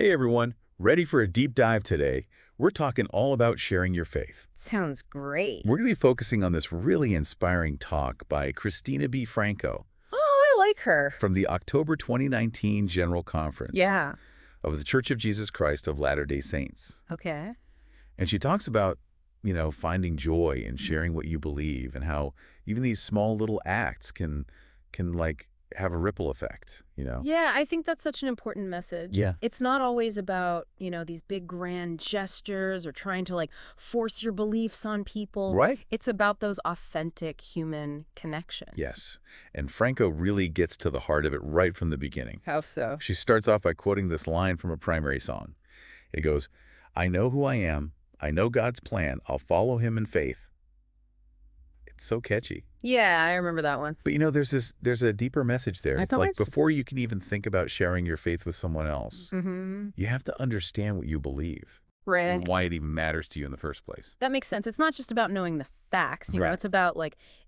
Hey everyone, ready for a deep dive today? We're talking all about sharing your faith. Sounds great. We're going to be focusing on this really inspiring talk by Cristina B. Franco Oh, I like her. from the October 2019 General Conference Yeah. of the Church of Jesus Christ of Latter-day Saints. Okay. And she talks about, finding joy in sharing what you believe and how even these small little acts can like have a ripple effect. Yeah, I think that's such an important message. Yeah. It's not always about, these big grand gestures or trying to force your beliefs on people. Right? It's about those authentic human connections. Yes. And Franco really gets to the heart of it right from the beginning. How so? She starts off by quoting this line from a primary song. It goes, "I know who I am. I know God's plan. I'll follow him in faith." It's so catchy. Yeah, I remember that one. But there's a deeper message there. I It's thought like before you can even think about sharing your faith with someone else, Mm-hmm. you have to understand what you believe Right. and why it even matters to you in the first place. That makes sense. It's not just about knowing the facts, Right. it's about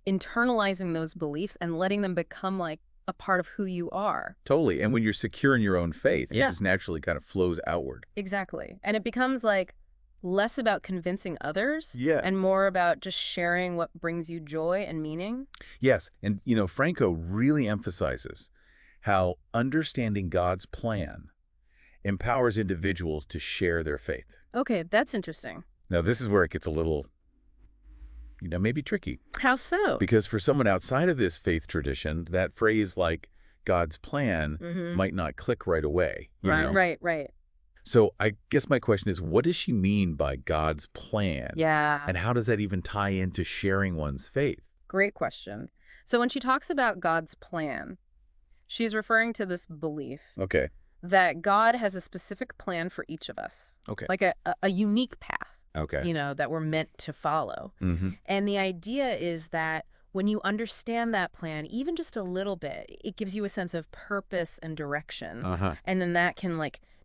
internalizing those beliefs and letting them become a part of who you are. Totally. And when you're secure in your own faith, it Yeah. just naturally kind of flows outward. Exactly. And it becomes less about convincing others Yeah. and more about just sharing what brings you joy and meaning. Yes. And, Franco really emphasizes how understanding God's plan empowers individuals to share their faith. Okay, that's interesting. Now, this is where it gets a little, maybe tricky. How so? Because for someone outside of this faith tradition, that phrase like God's plan Mhm. might not click right away. you know? Right. So I guess my question is, what does she mean by God's plan? Yeah. And how does that even tie into sharing one's faith? Great question. So when she talks about God's plan, she's referring to this belief Okay. that God has a specific plan for each of us, Okay. like a unique path, Okay. that we're meant to follow. Mm-hmm. And the idea is that when you understand that plan, even just a little bit, it gives you a sense of purpose and direction. Uh-huh. And then that can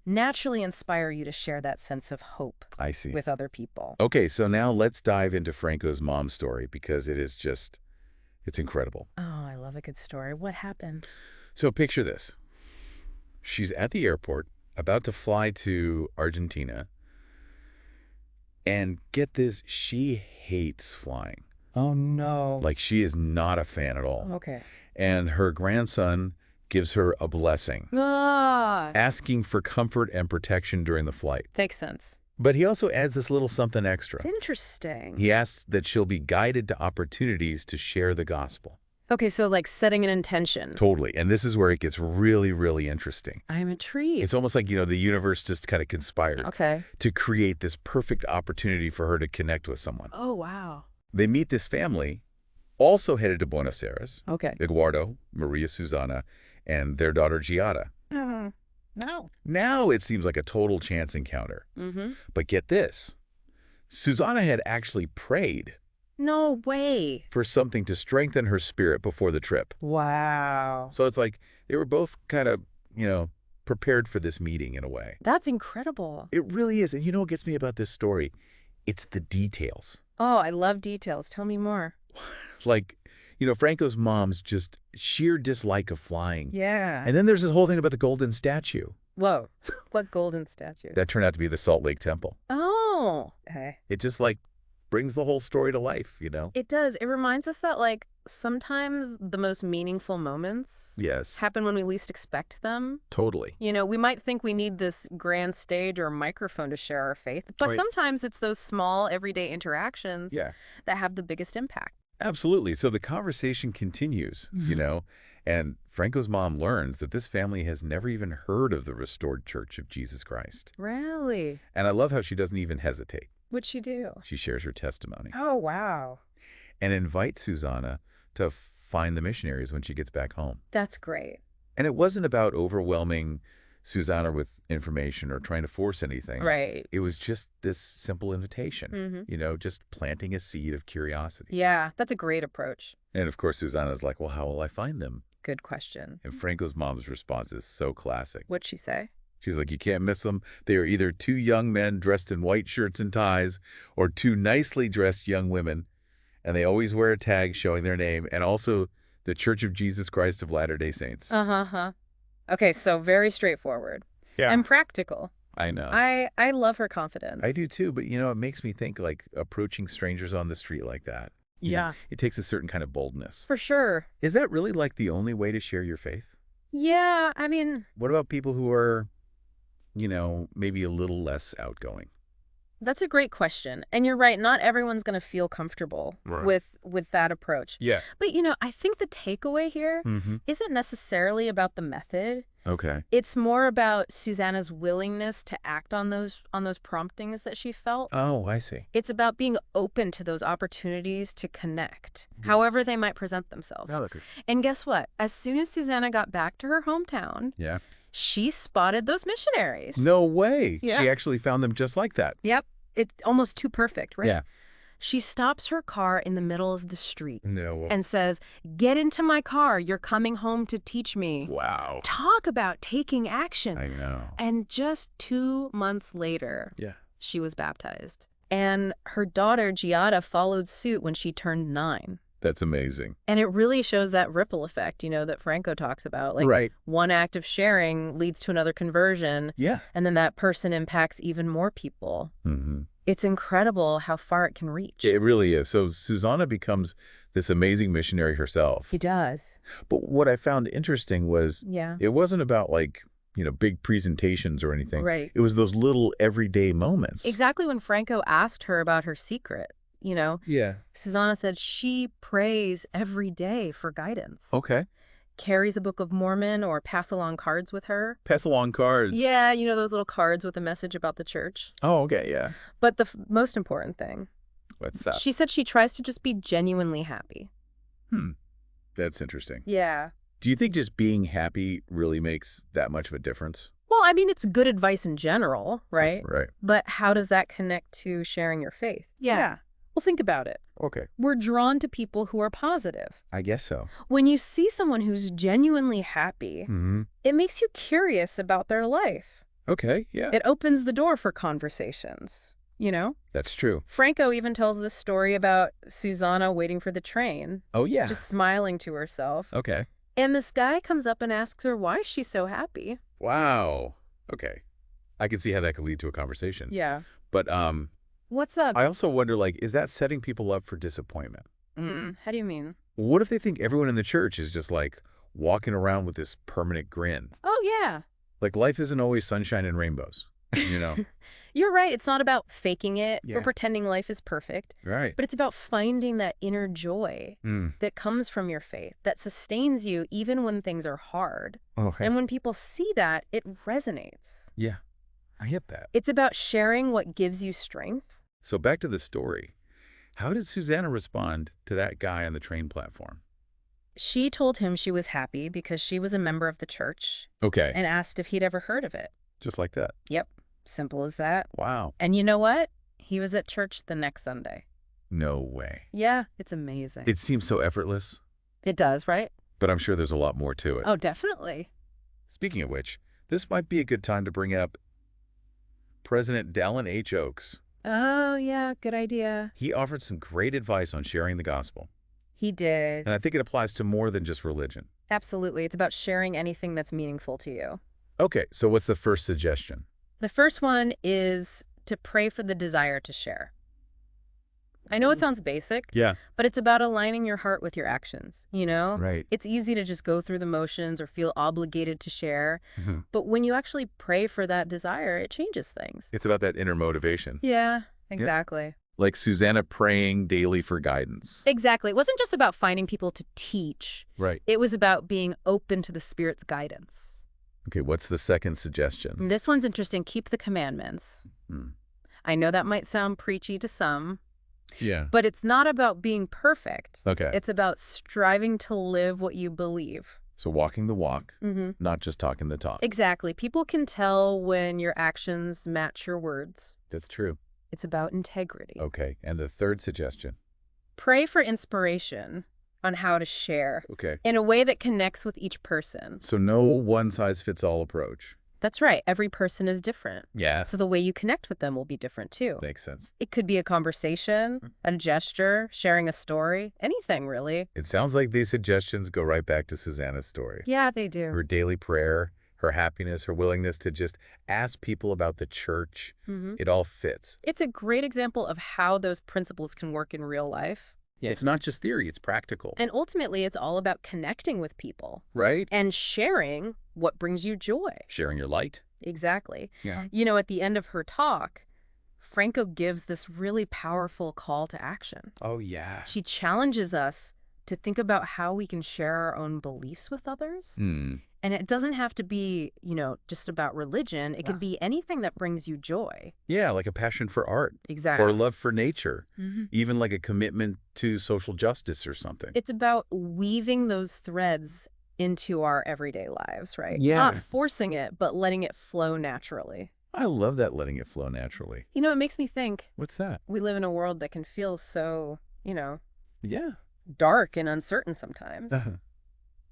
naturally inspire you to share that sense of hope I see. with other people. Okay, so now let's dive into Franco's mom's story because it's incredible. Oh, I love a good story. What happened? So picture this. She's at the airport, about to fly to Argentina, and get this, she hates flying. Oh, no. Like, she is not a fan at all. Okay. And her grandson gives her a blessing, Ah, asking for comfort and protection during the flight. makes sense. But he also adds this little something extra. Interesting. He asks that she'll be guided to opportunities to share the gospel. Okay, so setting an intention. Totally. And this is where it gets really, really interesting. I'm intrigued. It's almost like, the universe just kind of conspired Okay. to create this perfect opportunity for her to connect with someone. Oh, wow. They meet this family, also headed to Buenos Aires, Okay. Eduardo, Maria Susana, and their daughter Giada. No. Now it seems like a total chance encounter. Mm-hmm. But get this, Susana had actually prayed No way. for something to strengthen her spirit before the trip. Wow. So it's like they were both kind of, prepared for this meeting in a way. That's incredible. It really is. And you know what gets me about this story? It's the details. Oh, I love details. Tell me more. Like, Franco's mom's just sheer dislike of flying. Yeah. And then there's this whole thing about the golden statue Whoa. What golden statue? that turned out to be the Salt Lake Temple. Oh. Okay. It just brings the whole story to life, It does. It reminds us that sometimes the most meaningful moments Yes, happen when we least expect them. totally. We might think we need this grand stage or microphone to share our faith, but Right. sometimes it's those small everyday interactions Yeah, that have the biggest impact. absolutely. So the conversation continues, and Franco's mom learns that this family has never even heard of the restored Church of Jesus Christ. Really? And I love how she doesn't even hesitate. What'd she do? She shares her testimony Oh, wow. and invites Susanna to find the missionaries when she gets back home. That's great. And it wasn't about overwhelming Susanna with information or trying to force anything. Right. It was just this simple invitation, Mm-hmm. just planting a seed of curiosity. Yeah, that's a great approach. And of course, Susanna's like, well, how will I find them? Good question. And Franco's mom's response is so classic. What'd she say? She's like, you can't miss them. They are either two young men dressed in white shirts and ties or two nicely dressed young women. And they always wear a tag showing their name and also the Church of Jesus Christ of Latter-day Saints. Uh-huh. Okay, so very straightforward. Yeah. And practical. I know. I love her confidence. I do too, but it makes me think like approaching strangers on the street like that. Yeah. It takes a certain kind of boldness. For sure. Is that really like the only way to share your faith? Yeah, I mean, What about people who are, maybe a little less outgoing? that's a great question. And you're right, not everyone's going to feel comfortable Right. with that approach. Yeah. But, I think the takeaway here Mm-hmm. isn't necessarily about the method. Okay. It's more about Susanna's willingness to act on those promptings that she felt. Oh, I see. It's about being open to those opportunities to connect, however they might present themselves. And guess what? As soon as Susanna got back to her hometown, Yeah. she spotted those missionaries. No way. Yeah. She actually found them just like that. Yep. It's almost too perfect, right? Yeah. She stops her car in the middle of the street No. and says, "Get into my car. You're coming home to teach me." Wow. Talk about taking action. I know. And just 2 months later, Yeah. she was baptized. And her daughter, Giada, followed suit when she turned 9. That's amazing. And it really shows that ripple effect, that Franco talks about. Like, Right. one act of sharing leads to another conversion, Yeah. and then that person impacts even more people. Mm-hmm. It's incredible how far it can reach. It really is. So Susanna becomes this amazing missionary herself. He does. But what I found interesting was Yeah. it wasn't about like, big presentations or anything. Right. It was those little everyday moments. Exactly when Franco asked her about her secret, Yeah. Susanna said she prays every day for guidance. Okay. Carries a Book of Mormon or pass along cards with her. Pass along cards. Yeah, those little cards with a message about the church. Oh, okay. Yeah. But the most important thing, What's that? she said she tries to just be genuinely happy. That's interesting. Yeah. Do you think just being happy really makes that much of a difference? Well, I mean, it's good advice in general, right? Right. But how does that connect to sharing your faith? Well, think about it. Okay. We're drawn to people who are positive. I guess so. When you see someone who's genuinely happy, Mm-hmm. it makes you curious about their life. Okay. Yeah. It opens the door for conversations, That's true. Franco even tells this story about Susanna waiting for the train, Oh, yeah. just smiling to herself. Okay. And this guy comes up and asks her why she's so happy. Wow. Okay. I can see how that could lead to a conversation. Yeah. But What's up? I also wonder, like, is that setting people up for disappointment? How do you mean? What if they think everyone in the church is just like walking around with this permanent grin? Oh, yeah. Like life isn't always sunshine and rainbows, You're right. It's not about faking it Yeah. or pretending life is perfect, Right. but it's about finding that inner joy that comes from your faith, that sustains you even when things are hard. Okay. And when people see that, it resonates. Yeah. I get that. It's about sharing what gives you strength. So back to the story. How did Susanna respond to that guy on the train platform? She told him she was happy because she was a member of the church Okay. and asked if he'd ever heard of it. Just like that. Yep. Simple as that. Wow. And you know what? He was at church the next Sunday. No way. Yeah, it's amazing. It seems so effortless, It does, right? but I'm sure there's a lot more to it. Oh, definitely. Speaking of which, this might be a good time to bring up President Dallin H. Oaks. Oh, yeah, good idea. He offered some great advice on sharing the gospel, He did. and I think it applies to more than just religion. Absolutely. It's about sharing anything that's meaningful to you. Okay, so what's the first suggestion? The first one is to pray for the desire to share. I know it sounds basic, Yeah. but it's about aligning your heart with your actions, Right. It's easy to just go through the motions or feel obligated to share, Mhm. but when you actually pray for that desire, it changes things. It's about that inner motivation. Yeah, exactly. Like Susanna praying daily for guidance. Exactly. It wasn't just about finding people to teach. Right. It was about being open to the Spirit's guidance. Okay, what's the second suggestion? And this one's interesting. Keep the commandments. Hmm. I know that might sound preachy to some, Yeah. but it's not about being perfect. Okay. It's about striving to live what you believe. So walking the walk, Mm-hmm. not just talking the talk. Exactly. People can tell when your actions match your words. That's true. It's about integrity. Okay, and the third suggestion. Pray for inspiration on how to share Okay. in a way that connects with each person. So no one-size-fits-all approach. That's right. Every person is different. Yeah. So the way you connect with them will be different too. Makes sense. It could be a conversation, a gesture, sharing a story, anything really. It sounds like these suggestions go right back to Susanna's story. Yeah, they do. Her daily prayer her happiness, her willingness to just ask people about the church. Hmm. It all fits. It's a great example of how those principles can work in real life. Yeah, it's not just theory, it's practical. And ultimately, it's all about connecting with people. Right? And sharing what brings you joy. Sharing your light. Exactly. Yeah. You know, at the end of her talk, Franco gives this really powerful call to action. Oh, yeah. She challenges us to think about how we can share our own beliefs with others. And it doesn't have to be, just about religion. It can be anything that brings you joy. Yeah, like a passion for art. Exactly. Or love for nature. Mm-hmm. Even like a commitment to social justice or something. It's about weaving those threads into our everyday lives, right? Yeah. Not forcing it, but letting it flow naturally. I love that, letting it flow naturally. You know, it makes me think What's that? we live in a world that can feel so, Yeah. dark and uncertain sometimes.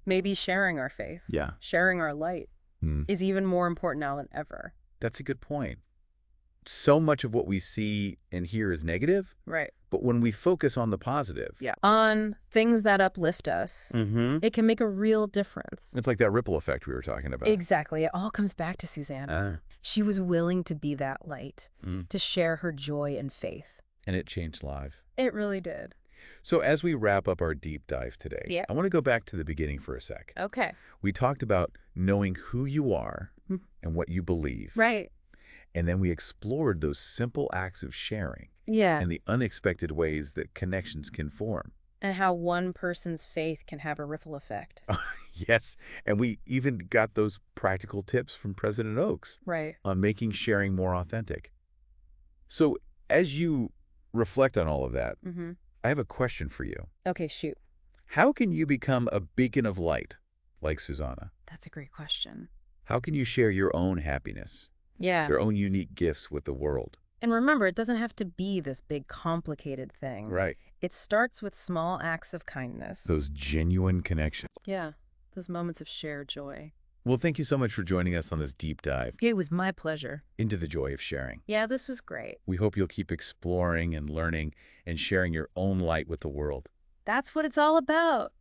Maybe sharing our faith, Yeah. sharing our light is even more important now than ever. That's a good point. So much of what we see and hear is negative. Right. But when we focus on the positive. Yeah. On things that uplift us, it can make a real difference. It's like that ripple effect we were talking about. Exactly. It all comes back to Susanna. She was willing to be that light, to share her joy and faith. And it changed lives. It really did. So as we wrap up our deep dive today, I want to go back to the beginning for a sec. Okay. We talked about knowing who you are and what you believe. Right. And then we explored those simple acts of sharing. Yeah. And the unexpected ways that connections can form. And how one person's faith can have a ripple effect. Yes. And we even got those practical tips from President Oaks. Right. On making sharing more authentic. So as you reflect on all of that, I have a question for you. Okay, shoot. How can you become a beacon of light like Susanna? That's a great question. How can you share your own happiness, your own unique gifts with the world? And remember, it doesn't have to be this big, complicated thing. Right. It starts with small acts of kindness. Those genuine connections. Yeah, those moments of shared joy. Well, thank you so much for joining us on this deep dive It was my pleasure. into the joy of sharing. Yeah, this was great. We hope you'll keep exploring and learning and sharing your own light with the world. That's what it's all about.